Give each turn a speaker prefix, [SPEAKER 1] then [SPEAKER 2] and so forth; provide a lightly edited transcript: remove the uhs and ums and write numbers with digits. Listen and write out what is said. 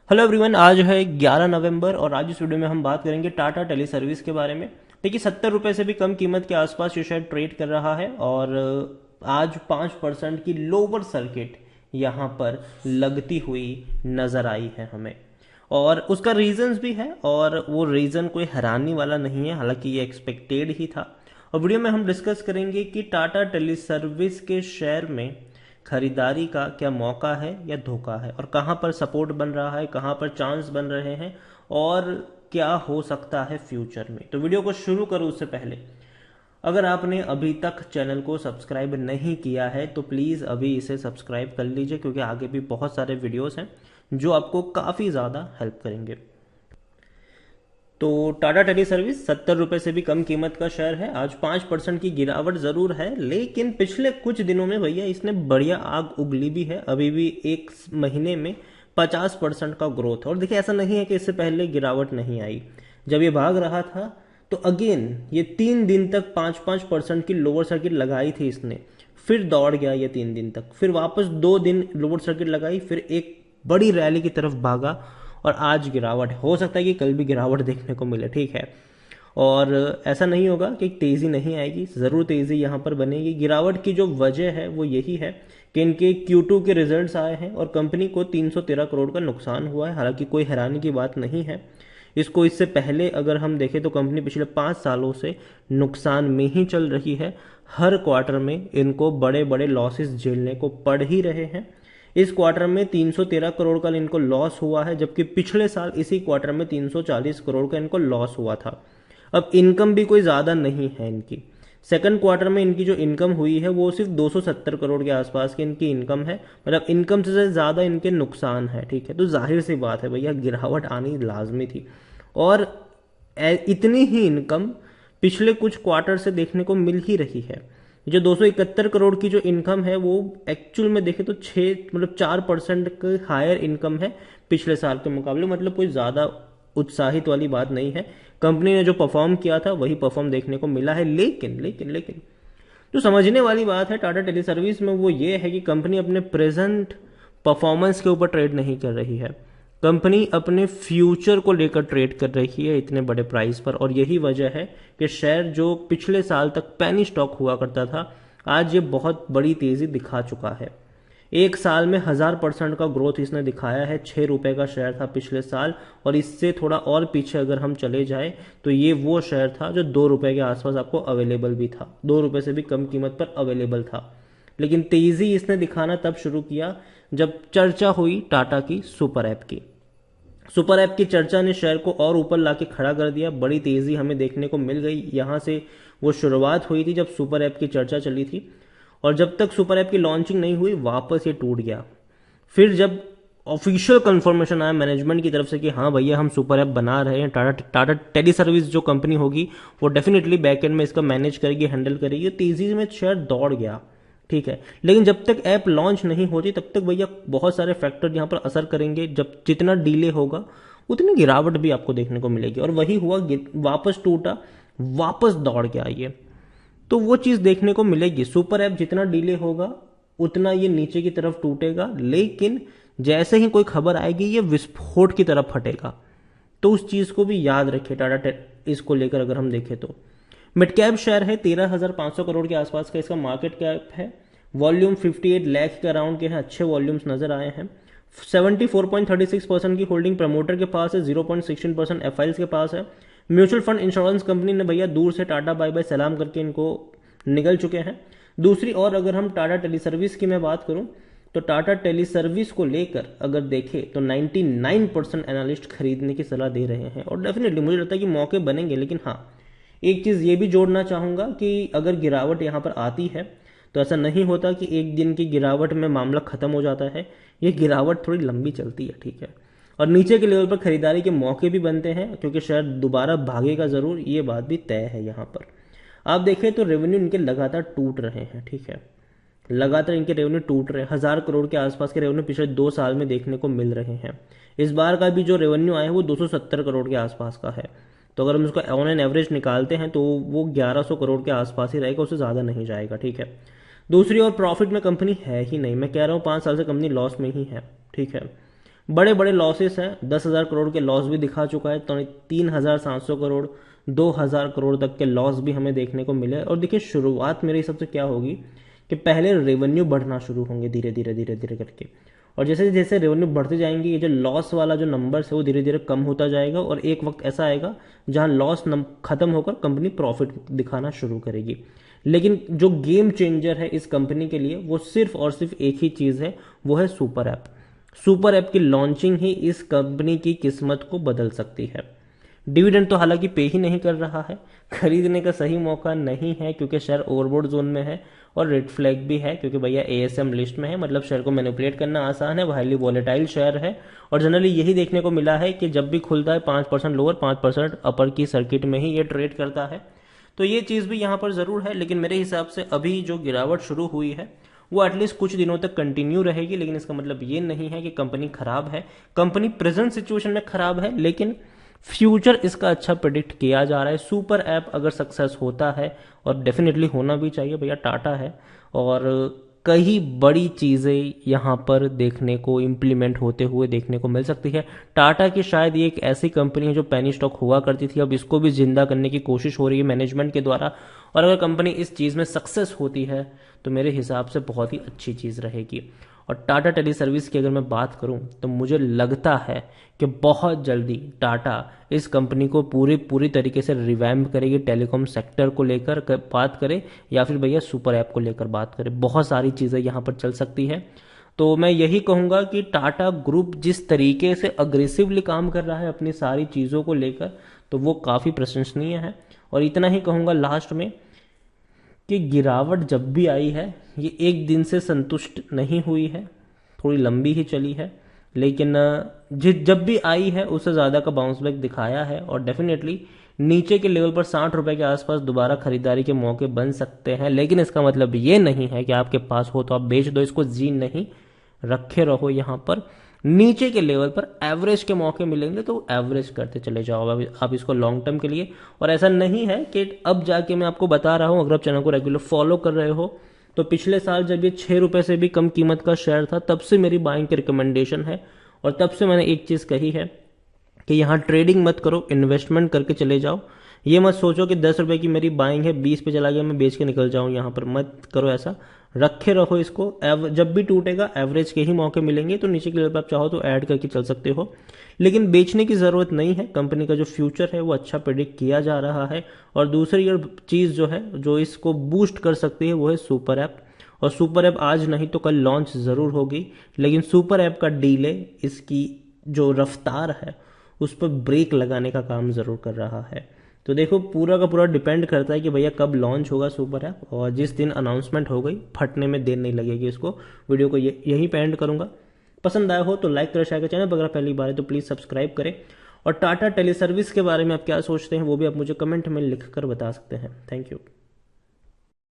[SPEAKER 1] Hello everyone, आज है 11 नवंबर और आज इस वीडियो में हम बात करेंगे टाटा टेली सर्विस के बारे में। देखिए, 70 रुपये से भी कम कीमत के आसपास ये शेयर ट्रेड कर रहा है और आज 5% की लोअर सर्किट यहाँ पर लगती हुई नजर आई है हमें। और उसका रीजंस भी है और वो रीजन कोई हैरानी वाला नहीं है, हालांकि ये एक्सपेक्टेड ही था। और वीडियो में हम डिस्कस करेंगे कि टाटा टेली सर्विस के शेयर में खरीदारी का क्या मौका है या धोखा है, और कहां पर सपोर्ट बन रहा है, कहां पर चांस बन रहे हैं और क्या हो सकता है फ्यूचर में। तो वीडियो को शुरू करूं उससे पहले, अगर आपने अभी तक चैनल को सब्सक्राइब नहीं किया है तो प्लीज़ अभी इसे सब्सक्राइब कर लीजिए, क्योंकि आगे भी बहुत सारे वीडियोस हैं जो आपको काफ़ी ज़्यादा हेल्प करेंगे। तो टाटा टेली सर्विस 70 रुपये से भी कम कीमत का शेयर है। आज 5% की गिरावट जरूर है, लेकिन पिछले कुछ दिनों में भैया इसने बढ़िया आग उगली भी है। अभी भी एक महीने में 50% का ग्रोथ है। और देखिए, ऐसा नहीं है कि इससे पहले गिरावट नहीं आई। जब ये भाग रहा था तो अगेन ये 3 दिन तक 5-5% की लोअर सर्किट लगाई थी इसने, फिर दौड़ गया ये 3 दिन तक, फिर वापस 2 दिन लोअर सर्किट लगाई, फिर एक बड़ी रैली की तरफ भागा और आज गिरावट है। हो सकता है कि कल भी गिरावट देखने को मिले, ठीक है। और ऐसा नहीं होगा कि तेजी नहीं आएगी, जरूर तेजी यहां पर बनेगी। गिरावट की जो वजह है वो यही है कि इनके Q2 के रिजल्ट्स आए हैं और कंपनी को 313 करोड़ का नुकसान हुआ है। हालांकि कोई हैरानी की बात नहीं है। इसको इससे पहले अगर हम देखें तो कंपनी पिछले 5 सालों से नुकसान में ही चल रही है। हर क्वार्टर में इनको बड़े बड़े लॉसेस झेलने को पड़ ही रहे हैं। इस क्वार्टर में 313 करोड़ का इनको लॉस हुआ है, जबकि पिछले साल इसी क्वार्टर में 340 करोड़ का इनको लॉस हुआ था। अब इनकम भी कोई ज्यादा नहीं है इनकी। सेकंड क्वार्टर में इनकी जो इनकम हुई है वो सिर्फ 270 करोड़ के आसपास की इनकी इनकम है। मतलब इनकम से ज्यादा इनके नुकसान है, ठीक है। तो जाहिर सी बात है भैया, गिरावट आनी लाजमी थी। और इतनी ही इनकम पिछले कुछ क्वार्टर से देखने को मिल ही रही है। जो 271 करोड़ की जो इनकम है वो एक्चुअल में देखे तो 4% की हायर इनकम है पिछले साल के मुकाबले। मतलब कोई ज्यादा उत्साहित वाली बात नहीं है। कंपनी ने जो परफॉर्म किया था वही परफॉर्म देखने को मिला है। लेकिन लेकिन लेकिन जो समझने वाली बात है टाटा टेली सर्विस में वो ये है कि कंपनी अपने प्रेजेंट परफॉर्मेंस के ऊपर ट्रेड नहीं कर रही है। कंपनी अपने फ्यूचर को लेकर ट्रेड कर रही है इतने बड़े प्राइस पर। और यही वजह है कि शेयर जो पिछले साल तक पेनी स्टॉक हुआ करता था, आज ये बहुत बड़ी तेजी दिखा चुका है। एक साल में 1000% का ग्रोथ इसने दिखाया है। 6 रुपए का शेयर था पिछले साल, और इससे थोड़ा और पीछे अगर हम चले जाए तो ये वो शेयर था जो 2 रुपए के आसपास आपको अवेलेबल भी था, 2 रुपए से भी कम कीमत पर अवेलेबल था। लेकिन तेजी इसने दिखाना तब शुरू किया जब चर्चा हुई टाटा की सुपर ऐप की। सुपर ऐप की चर्चा ने शेयर को और ऊपर लाके खड़ा कर दिया। बड़ी तेजी हमें देखने को मिल गई। यहां से वो शुरुआत हुई थी जब सुपर ऐप की चर्चा चली थी, और जब तक सुपर ऐप की लॉन्चिंग नहीं हुई वापस ये टूट गया। फिर जब ऑफिशियल कंफर्मेशन आया मैनेजमेंट की तरफ से कि हाँ भैया हम सुपर ऐप बना रहे हैं, टाटा टेली सर्विस जो कंपनी होगी वो डेफिनेटली बैकएंड में इसका मैनेज करेगी, हैंडल करेगी, तेजी में शेयर दौड़ गया, ठीक है। लेकिन जब तक ऐप लॉन्च नहीं होती तब तक भैया बहुत सारे फैक्टर यहाँ पर असर करेंगे। जब जितना डिले होगा उतनी गिरावट भी आपको देखने को मिलेगी। और वही हुआ, वापस टूटा, वापस दौड़ के आई है। तो वो चीज देखने को मिलेगी। सुपर ऐप जितना डिले होगा उतना ये नीचे की तरफ टूटेगा, लेकिन जैसे ही कोई खबर आएगी ये विस्फोट की तरफ फटेगा। तो उस चीज को भी याद रखिए टाटा इसको लेकर अगर हम देखें तो। मिड कैप शेयर है, 13,500 करोड़ के आसपास का इसका मार्केट कैप है। वॉल्यूम 58 लाख के अराउंड के हैं, अच्छे वॉल्यूम्स नजर आए हैं। 74.36% की होल्डिंग प्रमोटर के पास है, 0.16% एफआईएल्स के पास है। म्यूचुअल फंड इंश्योरेंस कंपनी ने भैया दूर से टाटा बाय बाय सलाम करके इनको निकल चुके हैं। दूसरी और अगर हम टाटा टेली सर्विस की मैं बात करूं तो टाटा टेली सर्विस को लेकर अगर देखें तो 99% एनालिस्ट खरीदने की सलाह दे रहे हैं। और डेफिनेटली मुझे लगता है कि मौके बनेंगे। लेकिन हाँ, एक चीज ये भी जोड़ना चाहूंगा कि अगर गिरावट यहां पर आती है तो ऐसा नहीं होता कि एक दिन की गिरावट में मामला खत्म हो जाता है। ये गिरावट थोड़ी लंबी चलती है, ठीक है। और नीचे के लेवल पर खरीदारी के मौके भी बनते हैं, क्योंकि शेयर दोबारा भागेगा जरूर, ये बात भी तय है। यहाँ पर आप देखें तो रेवेन्यू इनके लगातार टूट रहे हैं, ठीक है। लगातार इनके रेवेन्यू टूट रहे हैं। 1000 करोड़ के आसपास के रेवेन्यू पिछले 2 साल में देखने को मिल रहे हैं। इस बार का भी जो रेवेन्यू आया है वो 270 करोड़ के आसपास का है। तो अगर हम उसको ऑन एन एवरेज निकालते हैं तो वो 1100 करोड़ के आसपास ही रहेगा, उससे ज्यादा नहीं जाएगा, ठीक है। दूसरी ओर प्रॉफिट में कंपनी है ही नहीं। मैं कह रहा हूँ 5 साल से कंपनी लॉस में ही है, ठीक है। बड़े बड़े लॉसेस हैं, 10,000 करोड़ के लॉस भी दिखा चुका है, तो 3,700 करोड़, 2,000 करोड़ तक के लॉस भी हमें देखने को मिले। और देखिए शुरुआत मेरे हिसाब से क्या होगी कि पहले रेवेन्यू बढ़ना शुरू होंगे धीरे धीरे धीरे धीरे करके, और जैसे जैसे रेवेन्यू बढ़ते जाएंगे ये जो लॉस वाला जो नंबर है वो धीरे धीरे कम होता जाएगा, और एक वक्त ऐसा आएगा जहां लॉस खत्म होकर कंपनी प्रॉफिट दिखाना शुरू करेगी। लेकिन जो गेम चेंजर है इस कंपनी के लिए वो सिर्फ और सिर्फ एक ही चीज़ है, वो है सुपर ऐप। सुपर ऐप की लॉन्चिंग ही इस कंपनी की किस्मत को बदल सकती है। डिविडेंड तो हालांकि पे ही नहीं कर रहा है, खरीदने का सही मौका नहीं है क्योंकि शेयर ओवरबोर्ड जोन में है, और रेड फ्लैग भी है क्योंकि भैया एएसएम लिस्ट में है, मतलब शेयर को मैनिपुलेट करना आसान है, हाईली वॉलेटाइल शेयर है। और जनरली यही देखने को मिला है कि जब भी खुलता है 5% लोअर 5% अपर की सर्किट में ही ये ट्रेड करता है। तो ये चीज़ भी यहाँ पर ज़रूर है, लेकिन मेरे हिसाब से अभी जो गिरावट शुरू हुई है वो एटलीस्ट कुछ दिनों तक कंटिन्यू रहेगी। लेकिन इसका मतलब ये नहीं है कि कंपनी खराब है, कंपनी प्रेजेंट सिचुएशन में खराब है, लेकिन फ्यूचर इसका अच्छा प्रिडिक्ट किया जा रहा है। सुपर ऐप अगर सक्सेस होता है, और डेफिनेटली होना भी चाहिए, भैया टाटा है, और कई बड़ी चीज़ें यहाँ पर देखने को इम्प्लीमेंट होते हुए देखने को मिल सकती है। टाटा की शायद ये एक ऐसी कंपनी है जो पेनी स्टॉक हुआ करती थी, अब इसको भी जिंदा करने की कोशिश हो रही है मैनेजमेंट के द्वारा, और अगर कंपनी इस चीज़ में सक्सेस होती है तो मेरे हिसाब से बहुत ही अच्छी चीज़ रहेगी। और टाटा टेली सर्विस की अगर मैं बात करूं तो मुझे लगता है कि बहुत जल्दी टाटा इस कंपनी को पूरी तरीके से रिवैम्प करेगी, टेलीकॉम सेक्टर को लेकर बात करें या फिर भैया सुपर ऐप को लेकर बात करें, बहुत सारी चीज़ें यहाँ पर चल सकती है। तो मैं यही कहूँगा कि टाटा ग्रुप जिस तरीके से अग्रेसिवली काम कर रहा है अपनी सारी चीज़ों को लेकर, तो वो काफ़ी प्रशंसनीय है। और इतना ही कहूँगा लास्ट में कि गिरावट जब भी आई है ये एक दिन से संतुष्ट नहीं हुई है, थोड़ी लंबी ही चली है, लेकिन जब भी आई है उससे ज़्यादा का बाउंस बैक दिखाया है। और डेफिनेटली नीचे के लेवल पर 60 रुपए के आसपास दोबारा खरीदारी के मौके बन सकते हैं, लेकिन इसका मतलब ये नहीं है कि आपके पास हो तो आप बेच दो इसको, जी नहीं, रखे रहो यहाँ पर। नीचे के लेवल पर एवरेज के मौके मिलेंगे तो एवरेज करते चले जाओ आप इसको लॉन्ग टर्म के लिए। और ऐसा नहीं है कि अब जाके मैं आपको बता रहा हूँ, अगर आप चैनल को रेगुलर फॉलो कर रहे हो तो पिछले साल जब ये 6 रुपए से भी कम कीमत का शेयर था तब से मेरी बाइंग की रिकमेंडेशन है, और तब से मैंने एक चीज़ कही है कि यहाँ ट्रेडिंग मत करो, इन्वेस्टमेंट करके चले जाओ। ये मत सोचो कि 10 रुपए की मेरी बाइंग है 20 पे चला गया मैं बेच के निकल जाऊं, यहाँ पर मत करो ऐसा, रखे रहो इसको। जब भी टूटेगा एवरेज के ही मौके मिलेंगे, तो नीचे के लेवल पर आप चाहो तो ऐड करके चल सकते हो, लेकिन बेचने की ज़रूरत नहीं है। कंपनी का जो फ्यूचर है वो अच्छा प्रेडिक्ट किया जा रहा है। और दूसरी चीज़ जो है जो इसको बूस्ट कर सकती है वो है सुपर ऐप, और सुपर ऐप आज नहीं तो कल लॉन्च ज़रूर होगी, लेकिन सुपर ऐप का डीले इसकी जो रफ्तार है उस पर ब्रेक लगाने का काम ज़रूर कर रहा है। तो देखो पूरा का पूरा डिपेंड करता है कि भैया कब लॉन्च होगा सुपर ऐप, और जिस दिन अनाउंसमेंट हो गई फटने में देर नहीं लगेगी इसको। वीडियो को यहीं पे एंड करूंगा। पसंद आया हो तो लाइक करें, शेयर करें, चैनल पर अगर पहली बार है तो प्लीज़ सब्सक्राइब करें। और टाटा टेली सर्विस के बारे में आप क्या सोचते हैं वो भी आप मुझे कमेंट में लिख कर बता सकते हैं। Thank you.